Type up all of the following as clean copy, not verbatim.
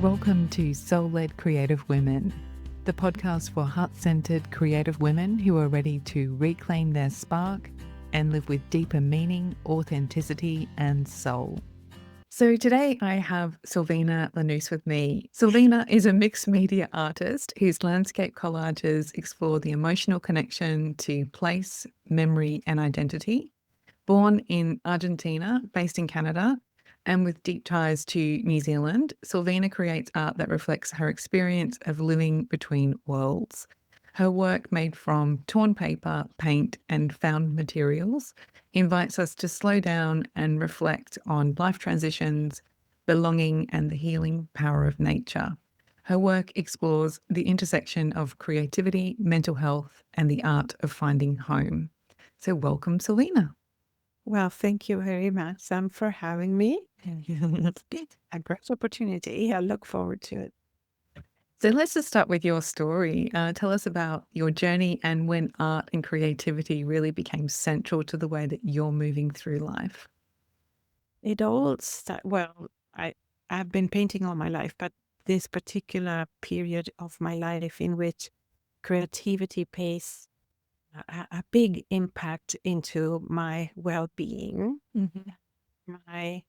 Welcome to Soul-Led Creative Women, the podcast for heart-centered creative women who are ready to reclaim their spark and live with deeper meaning, authenticity, and soul. So today I have Silvina Lanusse with me. Silvina is a mixed media artist whose landscape collages explore the emotional connection to place, memory, and identity. Born in Argentina, based in Canada, and with deep ties to New Zealand, Silvina creates art that reflects her experience of living between worlds. Her work, made from torn paper, paint, and found materials, invites us to slow down and reflect on life transitions, belonging, and the healing power of nature. Her work explores the intersection of creativity, mental health, and the art of finding home. So, welcome, Silvina. Well, thank you very much, Sam, for having me. It's a great opportunity. I look forward to it. So let's just start with your story. Tell us about your journey and when art and creativity really became central to the way that you're moving through life. It all well, I've been painting all my life, but this particular period of my life in which creativity plays a big impact into my well-being, Mm-hmm. my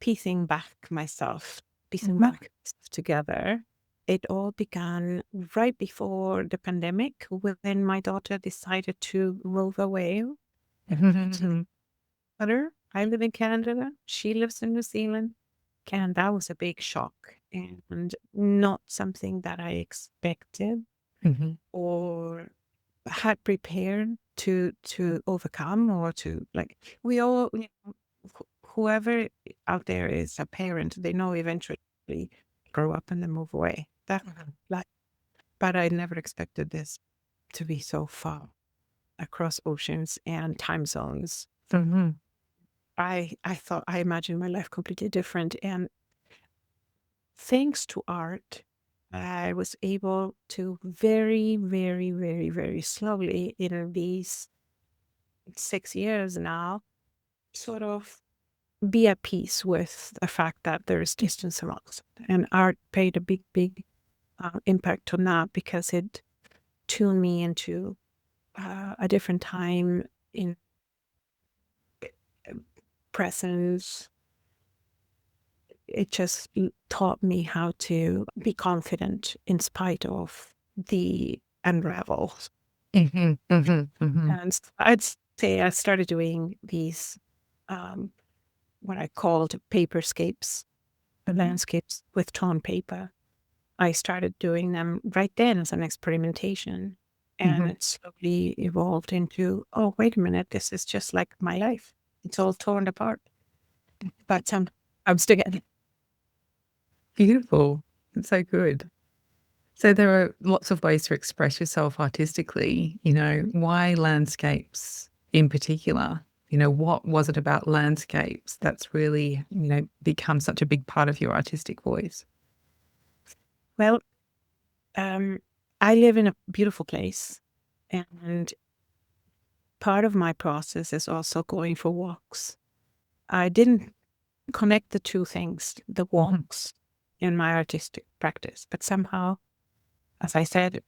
piecing back myself, piecing Mm-hmm. back stuff together. It all began right before the pandemic when my daughter decided to move away. Mm-hmm. Other, I live in Canada. She lives in New Zealand. And that was a big shock and not something that I expected Mm-hmm. or had prepared to overcome or to like we all whoever out there is a parent, they know eventually grow up and then move away. That like, but I never expected this to be so far across oceans and time zones. Mm-hmm. I thought I imagined my life completely different, and thanks to art, I was able to very, very, very, very slowly in these 6 years now, sort of be at peace with the fact that there is distance around us. And art played a big, big impact on that because it tuned me into a different time in presence. It just taught me how to be confident in spite of the unravels. Mm-hmm. Mm-hmm. And I'd say I started doing these, um, what I called paperscapes, the landscapes with torn paper. I started doing them right then as an experimentation. And Mm-hmm. it slowly evolved into, oh, wait a minute, this is just like my life. It's all torn apart. But I'm still getting Beautiful. It's so good. So there are lots of ways to express yourself artistically. Why landscapes in particular? What was it about landscapes that's really, become such a big part of your artistic voice? well. Um, I live in a beautiful place, and part of my process is also going for walks. I didn't connect the two things, the Mhm. walks in my artistic practice, but somehow, as I said,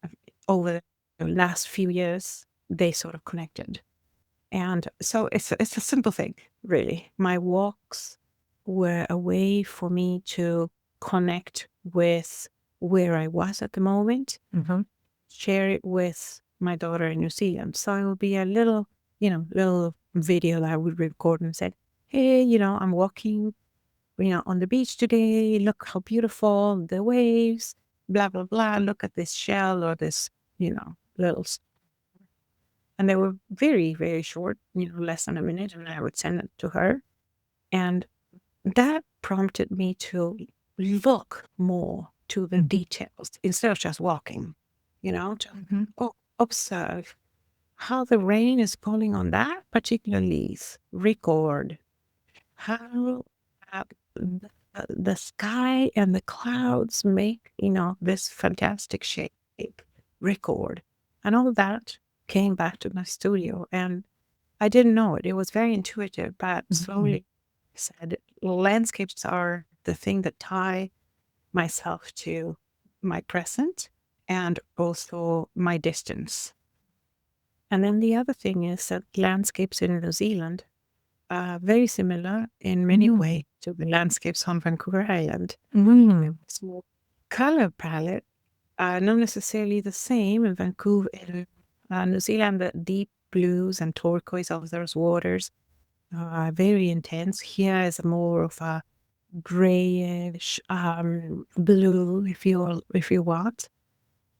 over the last few years, they sort of connected. And so it's a simple thing, really. My walks were a way for me to connect with where I was at the moment, Mhm. share it with my daughter in New Zealand. So it will be a little, little video that I would record and said, hey, I'm walking, on the beach today. Look how beautiful the waves, blah, blah, blah. Look at this shell or this, little. And they were very, very short, less than a minute. And I would send it to her. And that prompted me to look more to the Mhm. details instead of just walking, to Mhm. observe how the rain is falling on that particular leaf, record how uh, the sky and the clouds make, this fantastic shape, record. And all that came back to my studio. And I didn't know it. It was very intuitive, but Mhm. slowly said landscapes are the thing that tie myself to my present and also my distance. And then the other thing is that landscapes in New Zealand are very similar in many ways to the landscapes on Vancouver Island. Small color palette are not necessarily the same in Vancouver. In New Zealand, the deep blues and turquoise of those waters are very intense. Here is more of a grayish blue, if you want.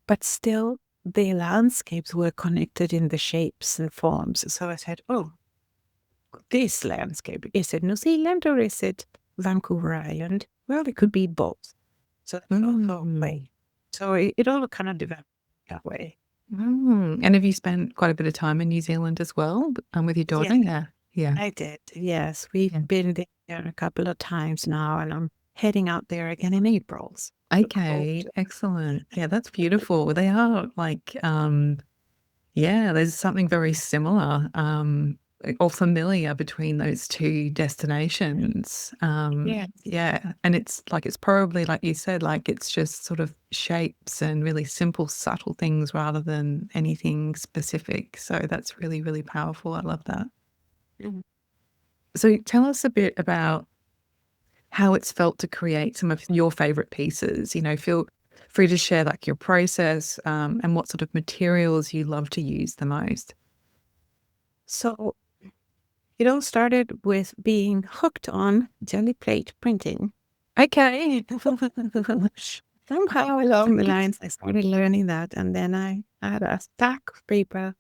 But still, the landscapes were connected in the shapes and forms. So I said, oh, this landscape, is it New Zealand or is it Vancouver Island? Well, it could be both. So that's also a way. So it all kind of developed that way. And have you spent quite a bit of time in New Zealand as well with your daughter? Yeah. I did. Yes, we've been there a couple of times now, and I'm heading out there again in April. Okay, excellent. Yeah, that's beautiful. They are like, there's something very similar or familiar between those two destinations. Yeah, and it's probably like you said, like it's just sort of shapes and really simple, subtle things rather than anything specific. So that's really, really powerful. I love that. Mhm. So tell us a bit about how it's felt to create some of your favorite pieces. Feel free to share like your process and what sort of materials you love to use the most. So it all started with being hooked on jelly plate printing. Okay. Somehow along the lines, I started learning that, and then I had a stack of paper,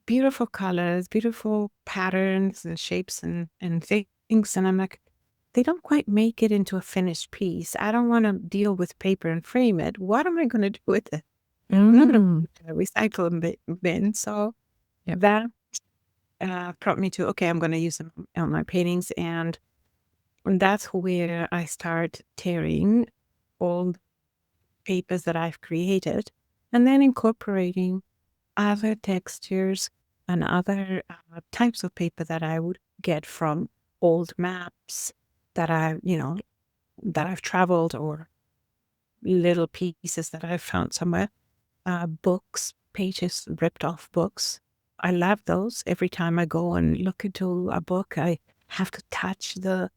beautiful colors, beautiful patterns and shapes and things, and I'm like, they don't quite make it into a finished piece. I don't want to deal with paper and frame it. What am I going to do with it? I'm not going to recycle bin. So that brought me to, okay, I'm going to use them on my paintings. And that's where I start tearing old papers that I've created and then incorporating other textures and other types of paper that I would get from old maps that I've traveled, or little pieces that I've found somewhere, books, pages, ripped off books. I love those. Every time I go and look into a book, I have to touch the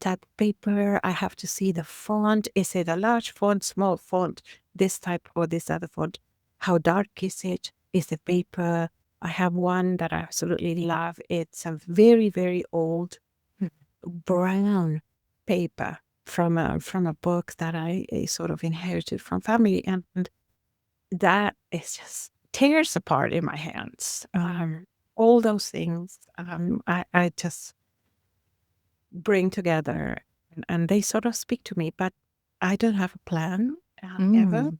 type of paper. I have to see the font. Is it a large font, small font, this type or this other font? How dark is it? Is the paper? I have one that I absolutely love. It's a very, very old brown paper from a book that I sort of inherited from family, and that is just tears apart in my hands. All those things I just bring together, and they sort of speak to me, but I don't have a plan ever.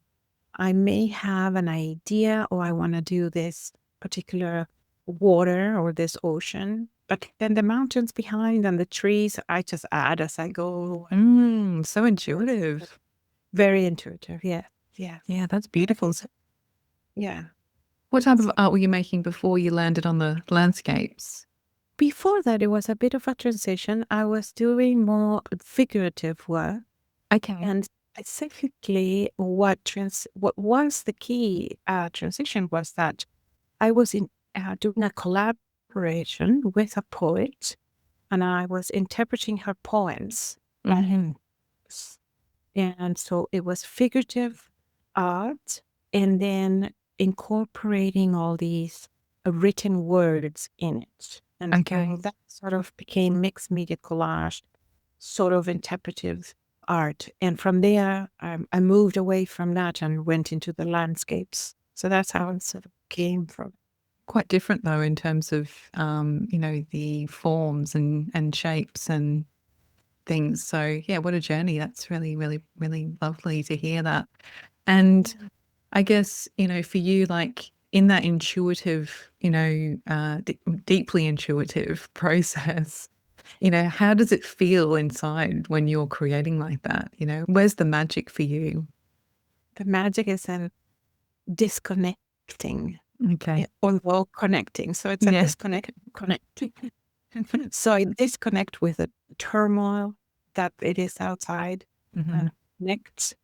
I may have an idea, or I want to do this particular water or this ocean, but then the mountains behind and the trees, I just add as I go. So intuitive. Very intuitive. Yeah. Yeah, that's beautiful. Yeah. What type of art were you making before you landed on the landscapes? Before that, it was a bit of a transition. I was doing more figurative work. Okay. And specifically, what was the key transition was that I was doing a collaboration with a poet, and I was interpreting her poems. And so it was figurative art, and then incorporating all these written words in it. And so that sort of became mixed media collage, sort of interpretive art. And from there, I moved away from that and went into the landscapes. So that's how it sort of came from. Quite different though in terms of the forms and shapes and things. So yeah, what a journey. That's really, really, really lovely to hear that. And I guess, for you, like in that intuitive, deeply intuitive process, how does it feel inside when you're creating like that? Where's the magic for you? The magic is in disconnecting. Okay. Although connecting. So it's a disconnect. So I disconnect with the turmoil that it is outside, and connect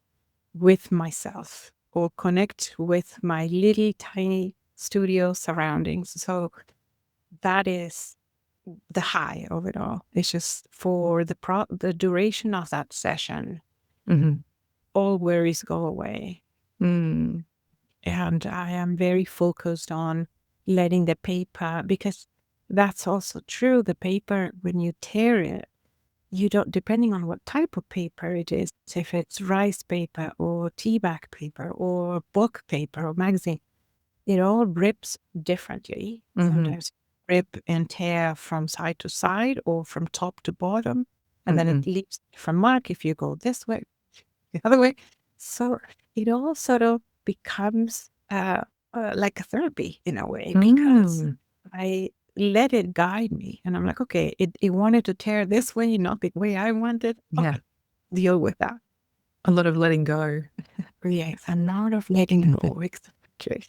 with myself or connect with my little tiny studio surroundings. So that is the high of it all. It's just for the duration of that session, all worries go away. Mm. And I am very focused on letting the paper, because that's also true. The paper, when you tear it, you don't, depending on what type of paper it is, if it's rice paper or tea bag paper or book paper or magazine, it all rips differently. Sometimes rip and tear from side to side or from top to bottom. And then it leaves a different mark if you go this way, the other way. So it all sort of becomes like a therapy in a way, because I let it guide me. And I'm like, okay, it wanted to tear this way, not the way I wanted. Yeah. Okay, deal with that. A lot of letting go. Yes, a lot of letting go. Exactly.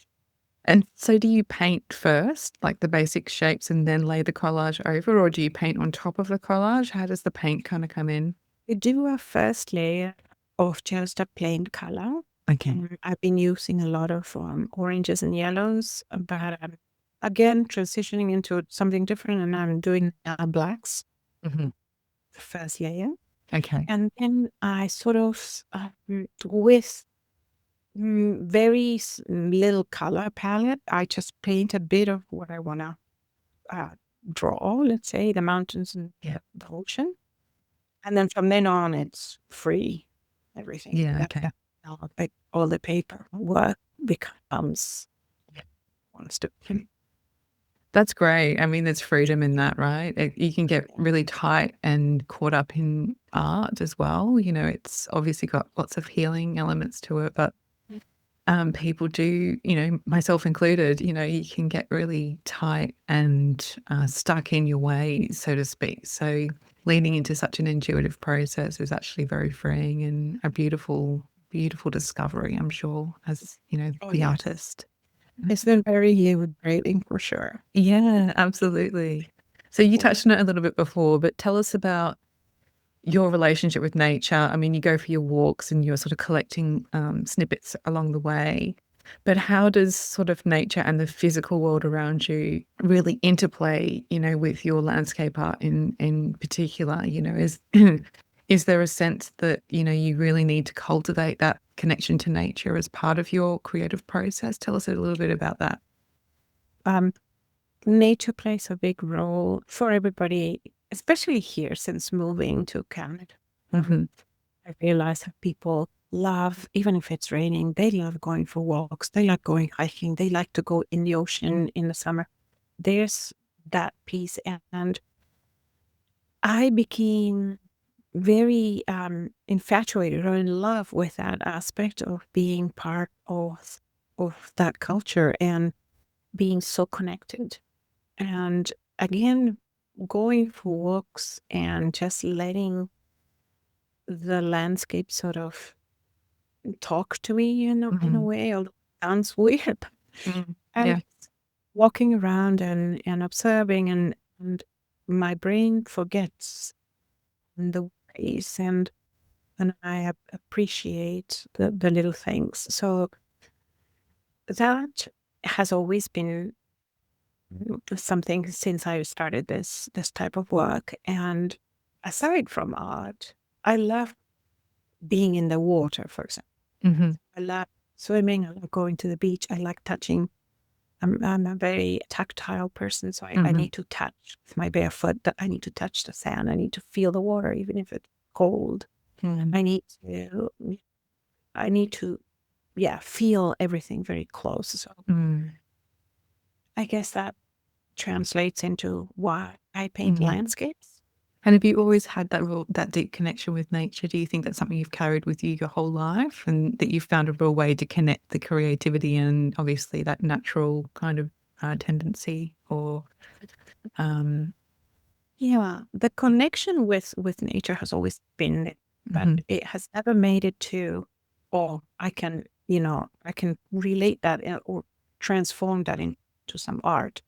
And so do you paint first, like the basic shapes, and then lay the collage over, or do you paint on top of the collage? How does the paint kind of come in? We do a first layer of just a plain color. Okay. I've been using a lot of oranges and yellows, but again, transitioning into something different, and I'm doing blacks, the first layer. Okay. And then I sort of, with very little color palette, I just paint a bit of what I want to draw, let's say the mountains and the ocean. And then from then on, it's free, everything. Yeah, okay. Like all the paper work becomes wants to. That's great. I mean, there's freedom in that, right? You can get really tight and caught up in art as well. You know, it's obviously got lots of healing elements to it, but people do, you know, myself included, you know, you can get really tight and stuck in your ways, so to speak. So leaning into such an intuitive process is actually very freeing and a beautiful, beautiful discovery, I'm sure, as, you know, the artist. It's been very liberating for sure. Yeah, absolutely. So you touched on it a little bit before, but tell us about your relationship with nature. I mean, you go for your walks and you're sort of collecting snippets along the way. But how does sort of nature and the physical world around you really interplay, you know, with your landscape art in particular? You know, is there a sense that, you know, you really need to cultivate that connection to nature as part of your creative process? Tell us a little bit about that. Nature plays a big role for everybody, especially here since moving to Canada. I realize that people love, even if it's raining, they love going for walks. They like going hiking. They like to go in the ocean in the summer. There's that piece. And I became very infatuated or in love with that aspect of being part of that culture and being so connected. And again, going for walks and just letting the landscape sort of talk to me in a way, although it sounds weird. And Yeah. walking around and observing, and my brain forgets the ways, and I appreciate the little things. So that has always been something since I started this type of work. And aside from art, I love being in the water, for example. I love swimming. I love going to the beach. I like touching. I'm a very tactile person, so I need to touch with my bare foot. I need to touch the sand. I need to feel the water, even if it's cold. I need to, feel everything very close. So I guess that translates into why I paint landscapes. And have you always had that deep connection with nature? Do you think that's something you've carried with you your whole life, and that you've found a real way to connect the creativity and obviously that natural kind of tendency? Or Yeah, the connection with nature has always been there, but it has never made it to, oh, I can, I can relate that or transform that into some art.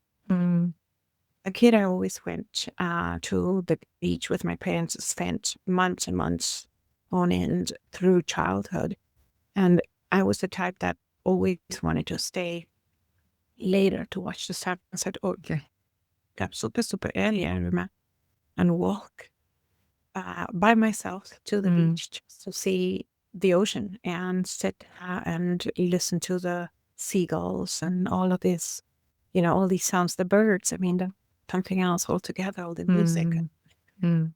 A kid, I always went to the beach with my parents, spent months and months on end through childhood. And I was the type that always wanted to stay later to watch the sunset or Okay. get up super, super early, I remember, and walk by myself to the beach just to see the ocean and sit and listen to the seagulls and all of this, all these sounds, the birds. I mean, something else altogether, all the music,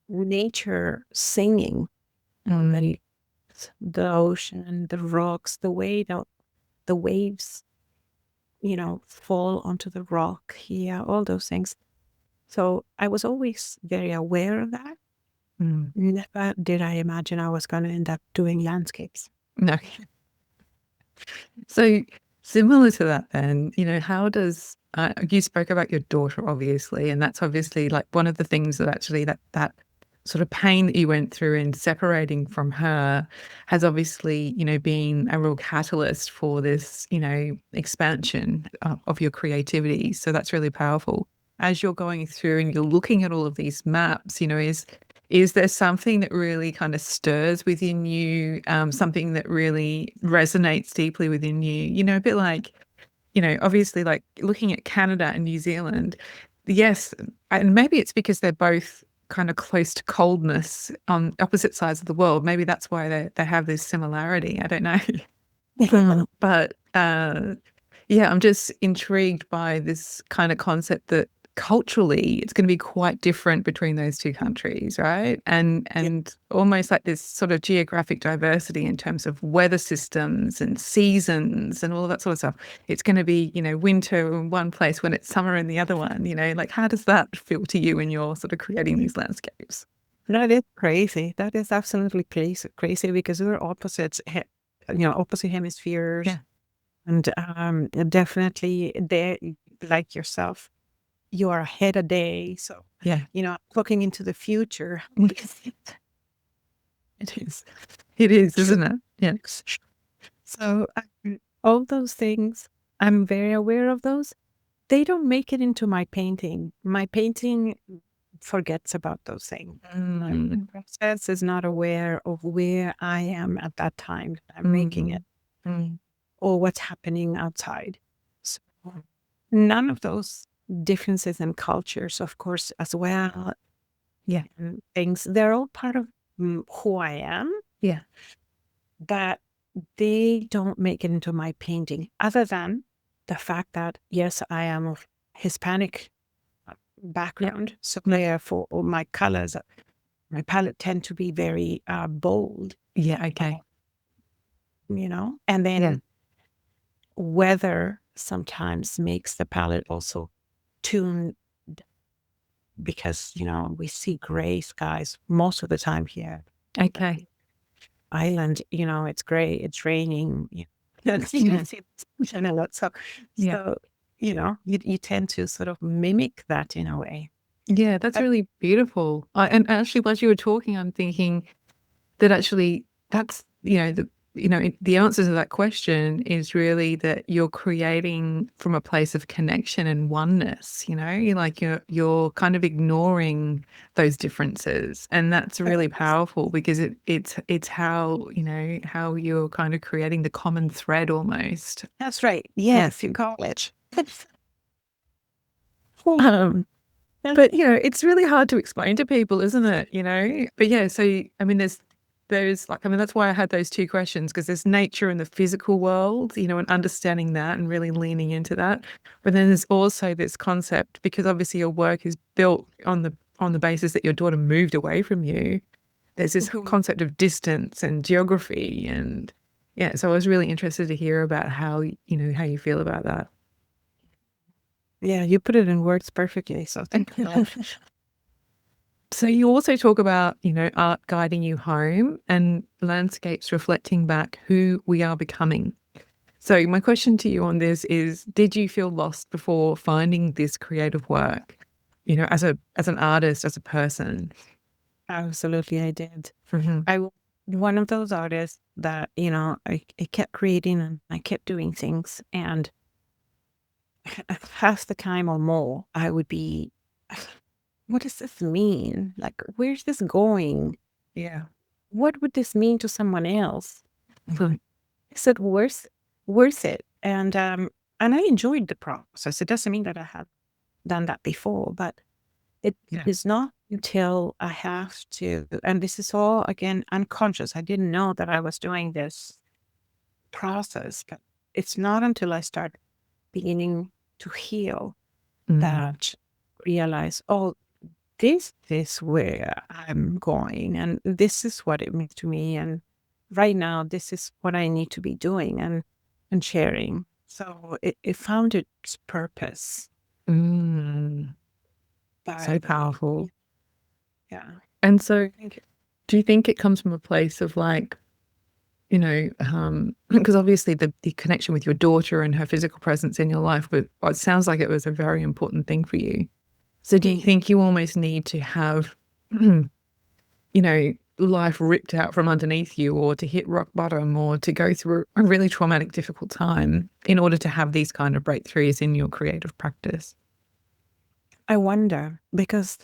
nature singing, the ocean, the rocks, the way the waves, fall onto the rock here, all those things. So I was always very aware of that. Never did I imagine I was going to end up doing landscapes. No. So similar to that then, how does, you spoke about your daughter, obviously, and that's obviously like one of the things that actually that sort of pain that you went through in separating from her has obviously, been a real catalyst for this, expansion of your creativity. So that's really powerful. As you're going through and you're looking at all of these maps, is there something that really kind of stirs within you, something that really resonates deeply within you? A bit like, obviously like looking at Canada and New Zealand, yes, and maybe it's because they're both kind of close to coldness on opposite sides of the world. Maybe that's why they have this similarity. I don't know. But yeah, I'm just intrigued by this kind of concept that culturally it's going to be quite different between those two countries, right? And almost like this sort of geographic diversity in terms of weather systems and seasons and all of that sort of stuff. It's going to be, winter in one place when it's summer in the other one, like how does that feel to you when you're sort of creating these landscapes? That is crazy. That is absolutely crazy because we're opposites, opposite hemispheres. Yeah. And definitely there, like yourself, you are ahead a day. So, Yeah. looking into the future. It is. It is, isn't it? Yeah. So all those things, I'm very aware of those. They don't make it into my painting. My painting forgets about those things. My process is not aware of where I am at that time that I'm making it or what's happening outside. So none of those differences in cultures, of course, as well. Yeah. And things, they're all part of who I am. Yeah. But they don't make it into my painting, other than the fact that, yes, I am of Hispanic background. So therefore, my colors, my palette tend to be very bold. Yeah. Okay. And then weather sometimes makes the palette also tuned because, we see gray skies most of the time here. Okay. Island, it's gray, it's raining. You can see the sun a lot. So, you tend to sort of mimic that in a way. Yeah, that's really beautiful. And actually, as you were talking, I'm thinking that actually that's, the answer to that question is really that you're creating from a place of connection and oneness, you're kind of ignoring those differences. And that's really powerful because it's how, how you're kind of creating the common thread almost. That's right. Yes, in college. But, it's really hard to explain to people, isn't it? But yeah, so, I mean, there's like, I mean, that's why I had those two questions, because there's nature in the physical world, and understanding that and really leaning into that. But then there's also this concept, because obviously your work is built on the basis that your daughter moved away from you. There's this concept of distance and geography. And yeah, so I was really interested to hear about how you feel about that. Yeah, you put it in words perfectly. So thank you. So you also talk about, art guiding you home and landscapes reflecting back who we are becoming. So my question to you on this is, did you feel lost before finding this creative work, as an artist, as a person? Absolutely, I did. Mm-hmm. I was one of those artists that, I kept creating and I kept doing things. And half the time or more, I would be, what does this mean? Like, where's this going? Yeah. what would this mean to someone else? Mhm. Is it worth it? And I enjoyed the process. It doesn't mean that I had done that before, but it Yeah. is not until I have to, and this is all again unconscious. I didn't know that I was doing this process, but it's not until I start beginning to heal that realize, oh, this is where I'm going, and this is what it means to me, and right now this is what I need to be doing and sharing. So it found its purpose. Mm. So By powerful. yeah, And so, thank you. do you think it comes from a place of like, because obviously the connection with your daughter and her physical presence in your life, but it sounds like it was a very important thing for you. So do you think you almost need to have, life ripped out from underneath you, or to hit rock bottom, or to go through a really traumatic, difficult time in order to have these kind of breakthroughs in your creative practice? I wonder because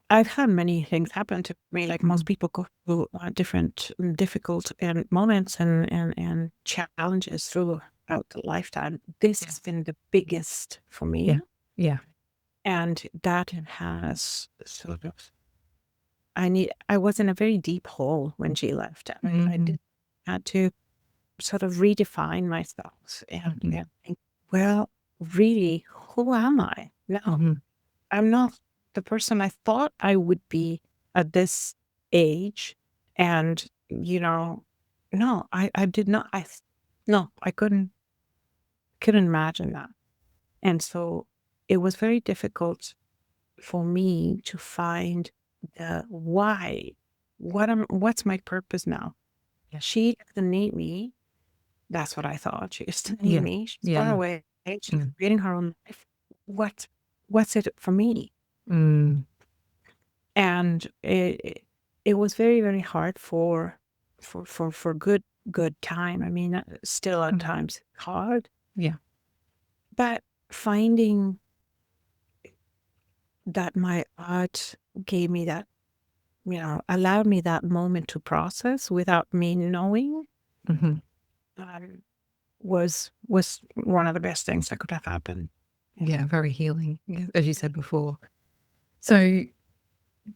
I've had many things happen to me, like most people go through different difficult moments and challenges throughout the lifetime. This has been the biggest for me, Yeah. Yeah. and that has sort of I was in a very deep hole when she left. I did had to sort of redefine myself and think, well, really, who am I now? I'm not the person I thought I would be at this age. And, no, I did not, no, I couldn't imagine that. And so it was very difficult for me to find the why. What's my purpose now? Yeah. She doesn't need me. That's what I thought. She doesn't need Yeah. me. She's far Yeah. away. She's creating her own life. What's it for me? Mm. And it was very, very hard for good time. I mean, still at times hard, Yeah. but finding that my art gave me that, allowed me that moment to process without me knowing, Mhm. um, was one of the best things that could have happened. Yeah, very healing, as you said before. So,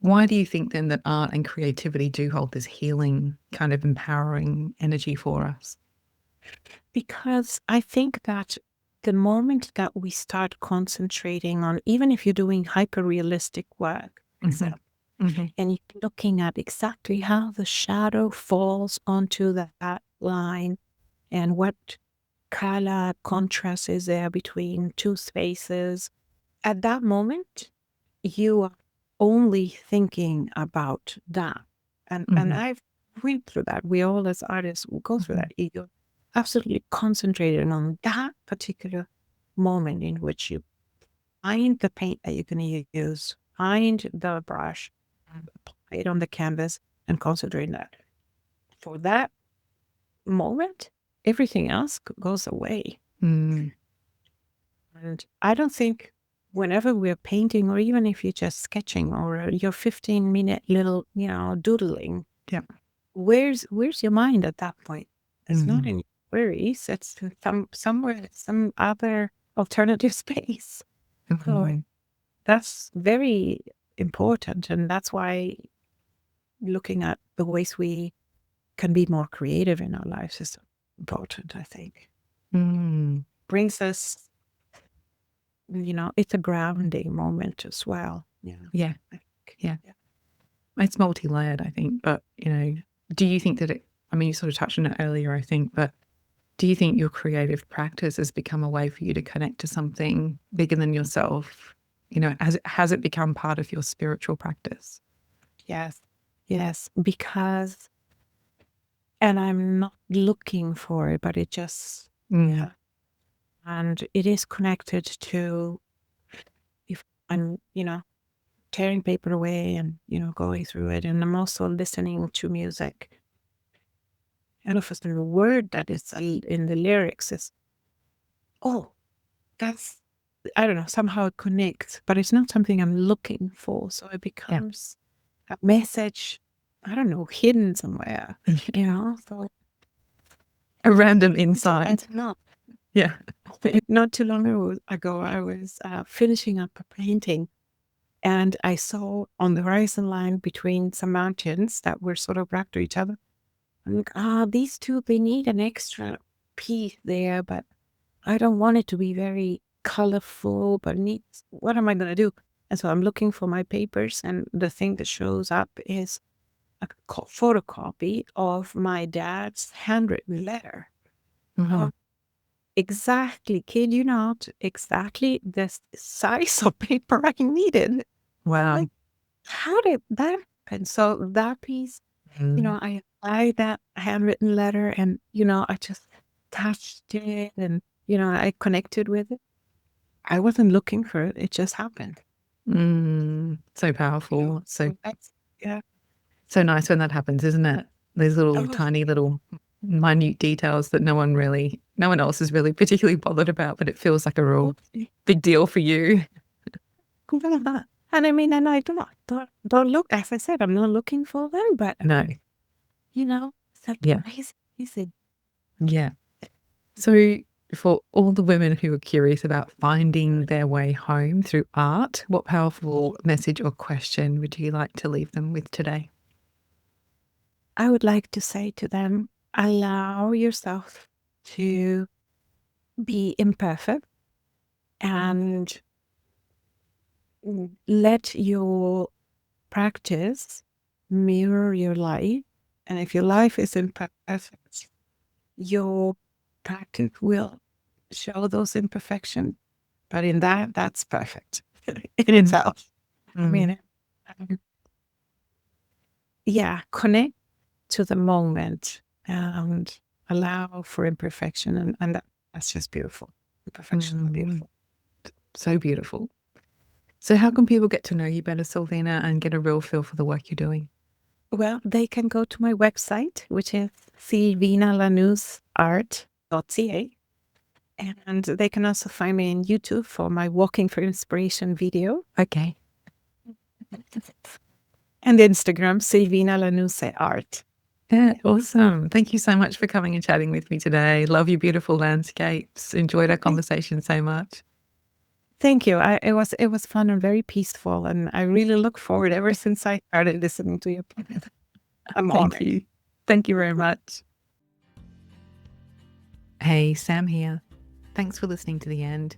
why do you think then that art and creativity do hold this healing, kind of empowering energy for us? Because I think that the moment that we start concentrating on, even if you're doing hyper realistic work, for example, and you're looking at exactly how the shadow falls onto that line and what color contrast is there between two spaces, at that moment, you are only thinking about that. And I've went through that. We all as artists will go through that. You're absolutely concentrated on that particular moment in which you find the paint that you're going to use, find the brush, apply it on the canvas, and concentrate on that. For that moment, everything else goes away. Mm. And I don't think whenever we're painting, or even if you're just sketching or your 15-minute little, doodling, Yeah. where's your mind at that point? It's not in worries. It's in somewhere, some other alternative space. So that's very important. And that's why looking at the ways we can be more creative in our lives is important, I think. Mm. Brings us, it's a grounding moment as well. Yeah. Yeah. I think. Yeah. It's multi-layered, I think. But, do you think that you sort of touched on it earlier, I think, but do you think your creative practice has become a way for you to connect to something bigger than yourself? Has it become part of your spiritual practice? Yes. Yes. Because, and I'm not looking for it, but it just, yeah. And it is connected to, if I'm, tearing paper away and, going through it. And I'm also listening to music. And if it's a word that is in the lyrics is, oh, that's, I don't know, somehow it connects, but it's not something I'm looking for. So it becomes a message I don't know, hidden somewhere, so A random insight. no. Yeah. Not too long ago, I was finishing up a painting, and I saw on the horizon line between some mountains that were sort of wrapped to each other. I'm like, these two, they need an extra piece there, but I don't want it to be very colorful, but needs, what am I going to do? And so I'm looking for my papers, and the thing that shows up is a photocopy of my dad's handwritten letter. Mhm. Exactly, kid you not, exactly the size of paper I needed. Wow. Like, how did that happen? So that piece, Mm. I applied that handwritten letter, and, I just touched it, and, I connected with it. I wasn't looking for it. It just happened. So powerful. So Yeah. so nice when that happens, isn't it? These little tiny little minute details that no one else is really particularly bothered about, but it feels like a real big deal for you. And I mean, and I don't look, as I said, I'm not looking for them, but No. it's Yeah. amazing. Yeah. So for all the women who are curious about finding their way home through art, what powerful message or question would you like to leave them with today? I would like to say to them, allow yourself to be imperfect, and let your practice mirror your life. And if your life is imperfect, your practice will show those imperfections. But in that's perfect in itself. I mean, connect to the moment and allow for imperfection. And that's just beautiful. Imperfections are beautiful. So beautiful. So how can people get to know you better, Silvina, and get a real feel for the work you're doing? Well, they can go to my website, which is silvinalanuseart.ca. And they can also find me on YouTube for my Walking for Inspiration video. Okay. And Instagram, Silvina Lanusse Art. Yeah, awesome. Thank you so much for coming and chatting with me today. Love your beautiful landscapes. Enjoyed our conversation so much. Thank you. It was fun and very peaceful, and I really look forward ever since I started listening to your podcast. I'm honored. Thank you. Thank you very much. Hey, Sam here. Thanks for listening to the end.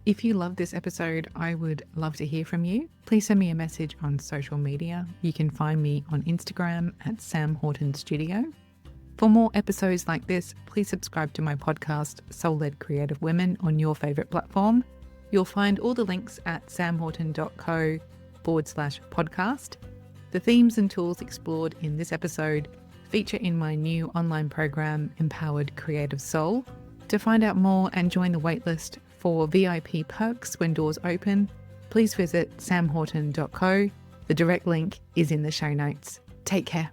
If you love this episode, I would love to hear from you. Please send me a message on social media. You can find me on Instagram at Sam Horton Studio. For more episodes like this, please subscribe to my podcast, Soul-Led Creative Women, on your favourite platform. You'll find all the links at samhorton.co/podcast. The themes and tools explored in this episode feature in my new online program, Empowered Creative Soul. To find out more and join the waitlist for VIP perks when doors open, please visit samhorton.co. The direct link is in the show notes. Take care.